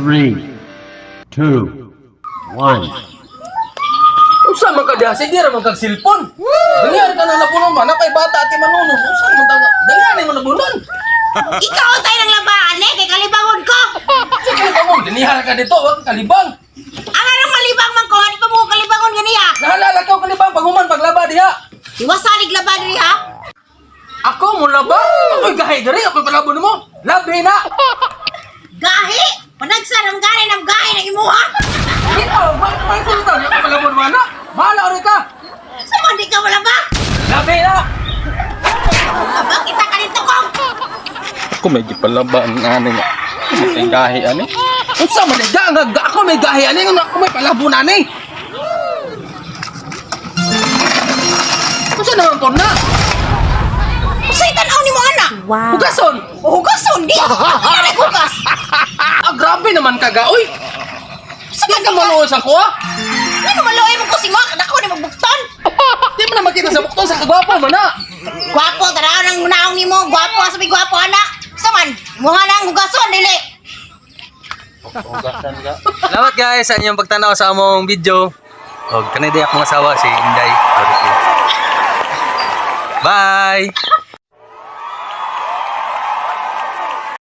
3, 2, 1. Usa man ka diha, sige ra man kag cellphone. Dalihan ka na napunon ba, napay bata ati manunon. Usa man ta, dalihan mo nabunon. Ikaw ang tayo ng labaan kay kalibangon ko. Sige ka mo, dinihan ka dito, wag kalibang. Ang anong malibang man ko, di pa mo kalibangon ganiya. Nahalala ka og kalibang paghuman paglaba diha. Iwasalig laban diri ha. Ako mo laba? Ako'y gahi diri, ako'y palabo nimo. Labi na. Gahi! Panagsan ang gani ng gahi ng imuha. Ikaw, bakit ko ito? Yung palabo naman na. Bahala rin ka. Sama di ka wala ba? Labi na. Aba, kita ka dito kong. Ako medyo palaba ang ano nga. May gahi ani. Unsa man nga ako may gahi ani ako may palabo na ni. Unsa naman ko na? Usay tanaw ni mo anak. Wow. Hugason. Hugason di. Ano hugas? Ah, grabe naman ka ga. Uy. Sige ka maluwas ako ah. Ano maluoy mo ko si Mak? Dako ni magbukton. Di mo na makita sa bukton sa kagwapo man na. Gwapo, tanaw ng naong ni mo. Gwapo, sabi gwapo anak. Saman, muha na ang hugason dili. Salamat guys sa inyong pagtanaw sa among video. Og kanay di akong asawa si Inday. Bye.